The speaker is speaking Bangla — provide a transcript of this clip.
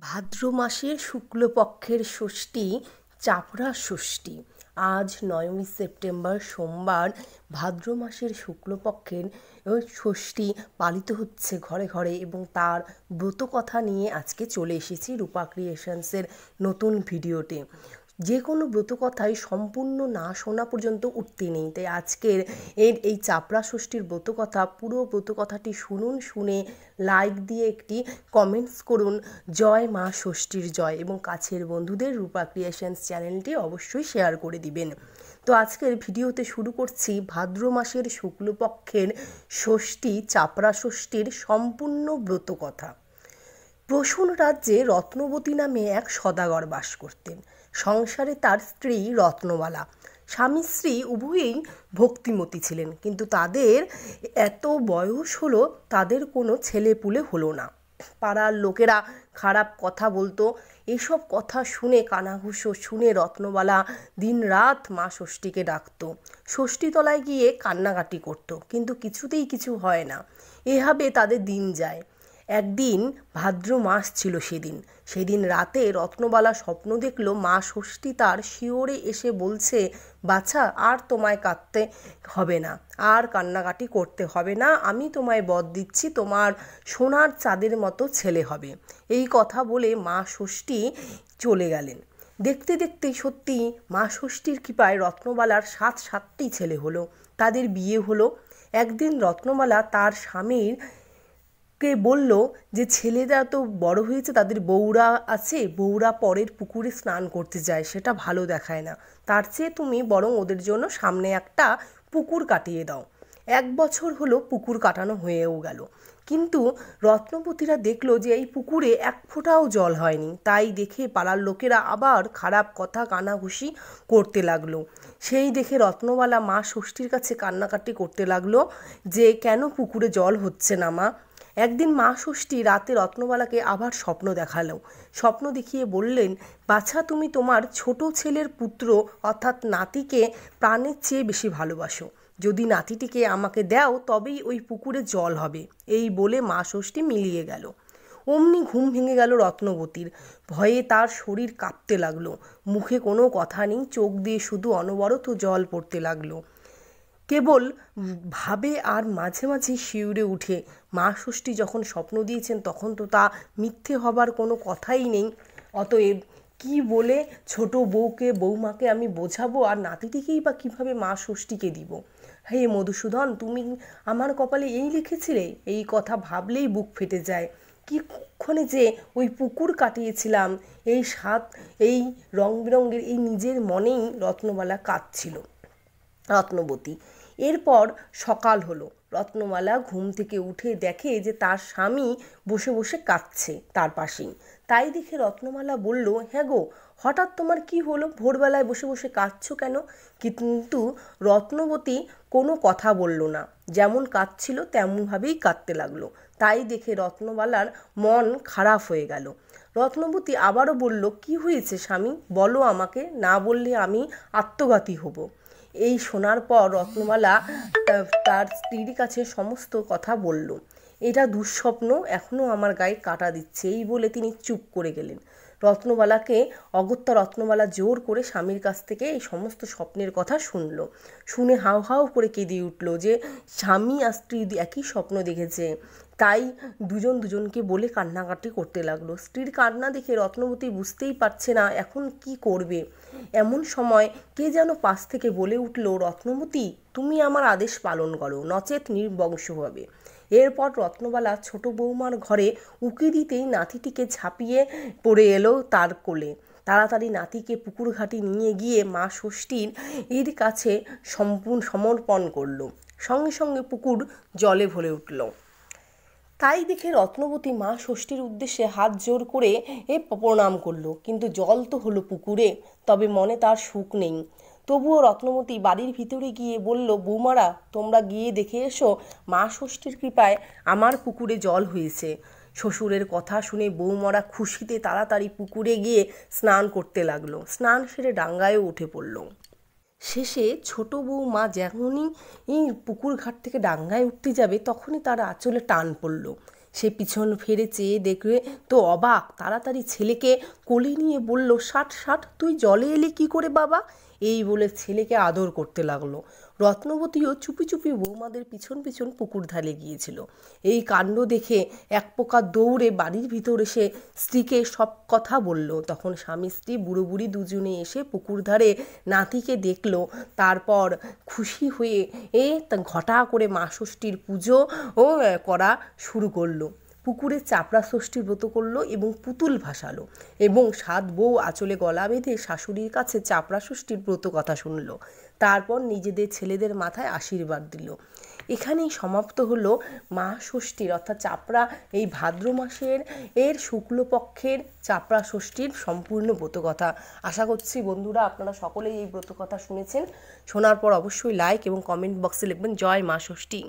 ভাদ্র মাসের শুক্লপক্ষের ষষ্ঠী চাপড়া ষষ্ঠী। আজ 9ই সেপ্টেম্বর সোমবার ভাদ্র মাসের শুক্লপক্ষের ষষ্ঠী পালিত হচ্ছে ঘরে ঘরে, এবং তার ব্রতকথা নিয়ে আজকে চলে এসেছি রূপা ক্রিয়েশনসের নতুন ভিডিওতে। যে কোনো ব্রতকথাই সম্পূর্ণ না শোনা পর্যন্ত উঠতে নেই, তাই আজকের এই চাপড়া ষষ্ঠীর ব্রতকথা পুরো ব্রতকথাটি শুনুন, শুনে লাইক দিয়ে একটি কমেন্টস করুন জয় মা ষষ্ঠীর জয়, এবং কাছের বন্ধুদের রূপা ক্রিয়েশনস চ্যানেলটি অবশ্যই শেয়ার করে দিবেন। তো আজকের ভিডিওতে শুরু করছি ভাদ্র মাসের শুক্লপক্ষের ষষ্ঠী চাপড়া ষষ্ঠীর সম্পূর্ণ ব্রতকথা। প্রসূন রাজ্যে রত্নবতী নামে এক সদাগর বাস করতেন। সংসারে তার স্ত্রী রত্নবালা। স্বামী স্ত্রী উভয়েই ভক্তিমতী ছিলেন, কিন্তু তাদের এত বয়স হলো তাদের কোনো ছেলেপুলে হলো না। পাড়ার লোকেরা খারাপ কথা বলতো। এসব কথা শুনে কানাঘুষো শুনে রত্নবালা দিন রাত মা ষষ্ঠীকে ডাকত। ষষ্ঠীতলায় গিয়ে কান্নাকাটি করত, কিন্তু কিছুতেই কিছু হয় না। এভাবে তাদের দিন যায়। একদিন ভাদ্র মাস ছিল। সেদিন রাতে রত্নবালা স্বপ্ন দেখল মা ষষ্ঠী তার শিওরে এসে বলছে, বাছা, আর তোমায় কাঁদতে হবে না, আর কান্নাকাটি করতে হবে না, আমি তোমায় বর দিচ্ছি, তোমার সোনার চাঁদের মতো ছেলে হবে। এই কথা বলে মা ষষ্ঠী চলে গেলেন। দেখতে দেখতে সত্যি মা ষষ্ঠীর কৃপায় রত্নবালার 7টি ছেলে হলো। তাদের বিয়ে হলো। একদিন রত্নবালা তার স্বামীর কে বলল যে ছেলেরা তো বড় হয়েছে, তাদের বউরা আছে, বউরা পরের পুকুরে স্নান করতে যায়, সেটা ভালো দেখায় না। তার চেয়ে তুমি বরং ওদের জন্য সামনে একটা পুকুর কাটিয়ে দাও। 1 বছর হলো পুকুর কাটানো হয়েও গেল, কিন্তু রত্নপতিরা দেখলো যে এই পুকুরে 1 ফোঁটাও জল হয়নি। তাই দেখে পাড়ার লোকেরা আবার খারাপ কথা কানাঘুষি করতে লাগলো। সেই দেখে রত্নবালা মা ষষ্ঠীর কাছে কান্নাকাটি করতে লাগলো যে কেন পুকুরে জল হচ্ছে না মা। একদিন মা ষষ্ঠী রাতে রত্নবালাকে আবার স্বপ্ন দেখালো। স্বপ্ন দেখিয়ে বললেন, বাছা, তুমি তোমার ছোট ছেলের পুত্র অর্থাৎ নাতিকে প্রাণের চেয়ে বেশি ভালোবাসো। যদি নাতিটিকে আমাকে দাও তবেই ওই পুকুরে জল হবে। এই বলে মা ষষ্ঠী মিলিয়ে গেল। অমনি ঘুম ভেঙে গেল রত্নবতীর। ভয়ে তার শরীর কাঁপতে লাগলো। মুখে কোনো কথা নেই, চোখ দিয়ে শুধু অনবরত জল পড়তে লাগলো। কেবল ভাবে আর মাঝে মাঝে শিউরে উঠে, মা ষষ্ঠী যখন স্বপ্ন দিয়েছেন তখন তো তা মিথ্যে হবার কোনো কথাই নেই। অতএব কি বলে ছোট বৌমাকে আমি বোঝাবো, আর নাতিটিকেই বা কীভাবে মা ষষ্ঠীকে দিব। হে মধুসূদন, তুমি আমার কপালে এই লিখেছিলে? এই কথা ভাবলেই বুক ফেটে যায়। কিক্ষণে যে ওই পুকুর কাটিয়েছিলাম, এই রং বেরঙের এই নিজের মনেই রত্নবালা কাঁদছিল। রত্নবতী। এরপর সকাল হলো। রত্নমালা ঘুম থেকে উঠে দেখে যে তার স্বামী বসে বসে কাঁদছে তার পাশেই। তাই দেখে রত্নমালা বলল, হ্যাঁ গো, হঠাৎ তোমার কি হলো? ভোরবেলায় বসে বসে কাঁদছো কেন? কিন্তু রত্নবতী কোনো কথা বলল না। যেমন কাঁদছিল তেমনভাবেই কাঁদতে লাগলো। তাই দেখে রত্নবালার মন খারাপ হয়ে গেল। রত্নবতী আবারও বলল, কি হয়েছে স্বামী, বলো আমাকে, না বললে আমি আত্মঘাতী হব। এই শোনার পর রত্নবালা তার স্ত্রীর কাছে সমস্ত কথা বলল। এটা দুঃস্বপ্ন, এখনও আমার গায়ে কাঁটা দিচ্ছে। এই বলে তিনি চুপ করে গেলেন। অগত্যা রত্নবালা জোর করে স্বামীর কাছ থেকে এই সমস্ত স্বপ্নের কথা শুনল। শুনে হাউ হাউ করে কেঁদে উঠল যে স্বামী আর স্ত্রী একই স্বপ্ন দেখেছে। তাই দুজনকে বলে কান্নাকাটি করতে লাগলো। স্ত্রীর কান্না দেখে রত্নবতী বুঝতেই পারছে না এখন কি করবে। এমন সময় কে যেন পাশ থেকে বলে উঠল, রত্নবতী, তুমি আমার আদেশ পালন করো, নচেত নির্বংশ হবে। এরপর রত্নবালা ছোট বৌমার ঘরে উকি দিতেই নাতিটিকে ঝাঁপিয়ে পড়ে এলো তার কোলে। তাড়াতাড়ি নাতিকে পুকুর ঘাটে নিয়ে গিয়ে মা ষষ্ঠীর এর কাছে সমর্পণ করল। সঙ্গে সঙ্গে পুকুর জলে ভরে উঠল। তাই দেখে রত্নবতী মা ষষ্ঠীর উদ্দেশ্যে হাত জোর করে প্রণাম করলো, কিন্তু জল তো হলো পুকুরে, তবে মনে তার সুখ নেই। তবুও রত্নবতী বাড়ির ভিতরে গিয়ে বলল, বৌমারা, তোমরা গিয়ে দেখে এসো, মা ষষ্ঠীর কৃপায় আমার পুকুরে জল হয়েছে। শ্বশুরের কথা শুনে বৌমারা খুশিতে তাড়াতাড়ি পুকুরে গিয়ে স্নান করতে লাগলো। স্নান সেরে ডাঙ্গায়ও উঠে পড়ল। শেষে ছোট বৌমা যখনই পুকুর ঘাট থেকে ডাঙ্গায় উঠতে যাবে তখনই তার আঁচলে টান পড়ল। সে পিছন ফিরে চেয়ে দেখে তো অবাক, তাড়াতাড়ি ছেলেকে কোলে নিয়ে বলল, ষাট ষাট, তুই জলে এলি কি করে বাবা? এই বলে ছেলেকে আদর করতে লাগলো। রত্নবতীও চুপি চুপি বৌমাদের পিছন পিছন পুকুর ধারে গিয়েছিল। এই কাণ্ড দেখে এক প্রকার দৌড়ে বাড়ির ভিতর এসে স্ত্রীকে সব কথা বলল। তখন স্বামী স্ত্রী বুড়ো বুড়ি দুজনে এসে পুকুর ধারে নাতিকে দেখলো। তারপর খুশি হয়ে ঘটা করে মা ষষ্ঠীর পুজো করা শুরু করলো। পুকুরে চাপড়া ষষ্ঠীর ব্রত করলো এবং পুতুল ভাসালো এবং 7 বউ আঁচলে গলা বেঁধে শাশুড়ির কাছে চাপড়া ষষ্ঠীর ব্রত কথা শুনলো। তারপর নিজেদের ছেলেদের মাথায় আশীর্বাদ দিল। এখানেই সমাপ্ত হলো মা ষষ্ঠীর অর্থাৎ চাপড়া এই ভাদ্র মাসের শুক্লপক্ষের চাপড়া ষষ্ঠীর সম্পূর্ণ ব্রতকথা। আশা করছি বন্ধুরা আপনারা সকলেই এই ব্রতকথা শুনেছেন। শোনার পর অবশ্যই লাইক এবং কমেন্ট বক্সে লিখবেন জয় মা ষষ্ঠী।